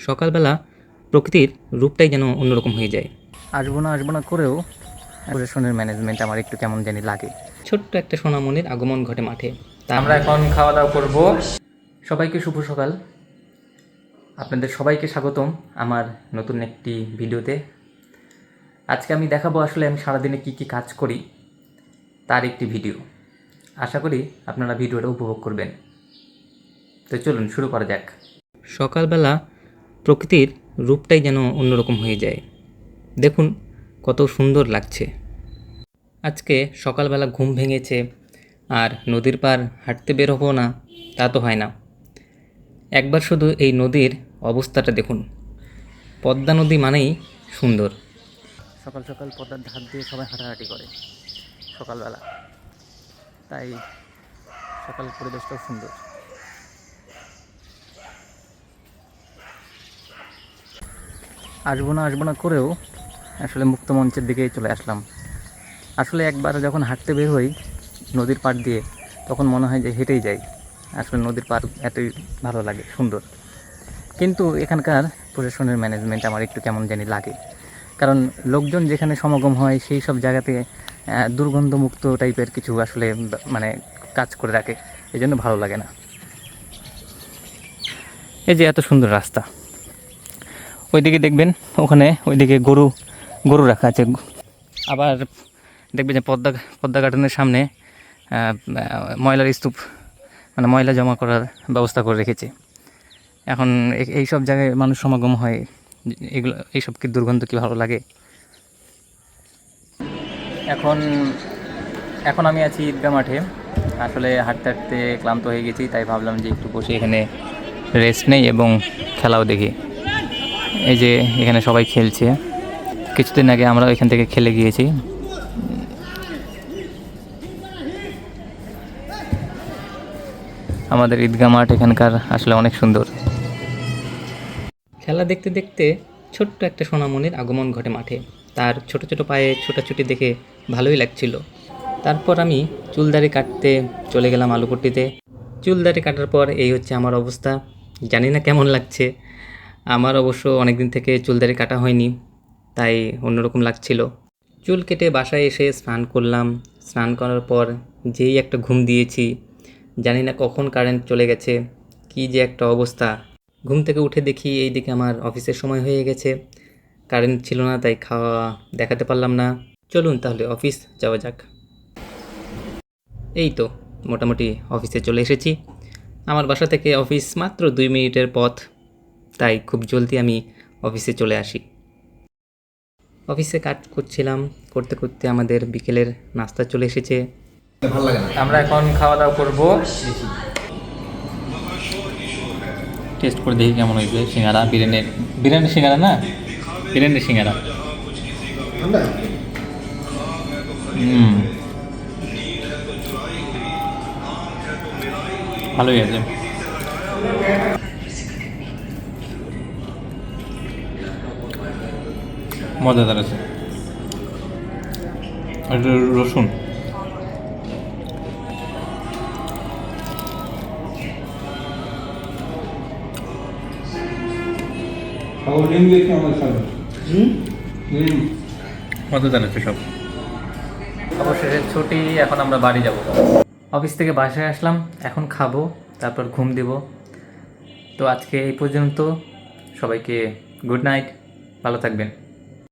সকালবেলা প্রকৃতির রূপটাই যেন অন্যরকম হয়ে যায়। আসবো না করেও প্রশাসনের ম্যানেজমেন্ট আমার একটু কেমন জানি লাগে। ছোট্ট একটা সোনামণির আগমন ঘটে মাঠে। আমরা এখন খাওয়া দাওয়া করব। সবাইকে শুভ সকাল, আপনাদের সবাইকে স্বাগতম আমার নতুন একটি ভিডিওতে। আজকে আমি দেখাবো আসলে আমি সারাদিনে কি কি কাজ করি তার একটি ভিডিও। আশা করি আপনারা ভিডিওটা উপভোগ করবেন। তো চলুন শুরু করা যাক। সকালবেলা প্রকৃতির রূপটাই যেন অন্যরকম হয়ে যায়। দেখুন কত সুন্দর লাগছে। আজকে সকালবেলা ঘুম ভেঙেছে আর নদীর পার হাঁটতে বের হবো না তা তো হয় না। একবার শুধু এই নদীর অবস্থাটা দেখুন। পদ্মা নদী মানেই সুন্দর। সকাল সকাল পদ্মার ধার দিয়ে সবাই হাঁটাহাঁটি করে সকালবেলা, তাই সকাল পরিবেশটাও সুন্দর। আসবো না করেও আসলে মুক্ত মঞ্চের দিকেই চলে আসলাম। আসলে একবার যখন হাঁটতে বের হই নদীর পাড় দিয়ে, তখন মনে হয় যে হেঁটেই যাই। আসলে নদীর পাড় এতই ভালো লাগে, সুন্দর। কিন্তু এখানকার প্রশাসনের ম্যানেজমেন্ট আমার একটু কেমন জানি লাগে, কারণ লোকজন যেখানে সমাগম হয় সেই সব জায়গাতে দুর্গন্ধমুক্ত টাইপের কিছু আসলে মানে কাজ করে রাখে, এই জন্য ভালো লাগে না। এই যে এত সুন্দর রাস্তা, ওইদিকে দেখবেন, ওখানে ওইদিকে গরু রাখা আছে। আবার দেখবেন যে পদ্মা গার্ডেনের সামনে ময়লার স্তূপ, মানে ময়লা জমা করার ব্যবস্থা করে রেখেছে। এখন এই সব জায়গায় মানুষ সমাগম হয়, এগুলো এইসব কি দুর্গন্ধ কি ভালো লাগে। এখন আমি আছি ঈদগাহ মাঠে। আসলে হাঁটতে হাঁটতে ক্লান্ত হয়ে গেছি, তাই ভাবলাম যে একটু বসে এখানে রেস্ট নেই এবং খেলাও দেখি। এই যে এখানে সবাই খেলছে, কিছুদিন আগে আমরা এখান থেকে খেলে গিয়েছি। আমাদের ঈদগাহ মাঠ এখানকার আসলে অনেক সুন্দর। খেলা দেখতে দেখতে ছোট্ট একটা সোনামণির আগমন ঘটে মাঠে। তার ছোট ছোট পায়ে ছোটাছুটি দেখে ভালোই লাগছিল। তারপর আমি চুলদাড়ি কাটতে চলে গেলাম আলুপট্টিতে। চুলদাড়ি কাটার পর এই হচ্ছে আমার অবস্থা। জানি না কেমন লাগছে। আমার অবশ্য অনেক দিন থেকে চুলদাড়ি কাটা হয়নি, তাই অন্যরকম লাগছিল। চুল কেটে বাসায় এসে স্নান করলাম। স্নান করার পর যেই একটা ঘুম দিয়েছি, জানি না কখন কারেন্ট চলে গেছে। কি যে একটা অবস্থা। ঘুম থেকে উঠে দেখি এইদিকে আমার অফিসের সময় হয়ে গেছে। কারেন্ট ছিল না, তাই খাওয়া দেখাতে পারলাম না। চলুন তাহলে অফিস যাওয়া যাক। এই তো মোটামুটি অফিসে চলে এসেছি। আমার বাসা থেকে অফিস মাত্র 2 মিনিটের পথ, তাই খুব জলদি আমি অফিসে চলে আসি। অফিসে কাজ করছিলাম, করতে করতে আমাদের বিকেলের নাস্তা চলে এসেছে। আমরা এখন খাওয়া দাওয়া করবো। টেস্ট করে দেখি কেমন হয়েছে সিঙ্গারা। বিরিয়ানির সিঙ্গারা না, বিরিয়ানির সিঙ্গারা। ভালোই আছে। মজাদার আছে। এটা রসুন। মজাদার আছে সব। অবশেষে ছুটি, এখন আমরা বাড়ি যাব। অফিস থেকে বাসায় আসলাম, এখন খাবো, তারপর ঘুম দেব। তো আজকে এই পর্যন্ত। সবাইকে গুড নাইট, ভালো থাকবেন।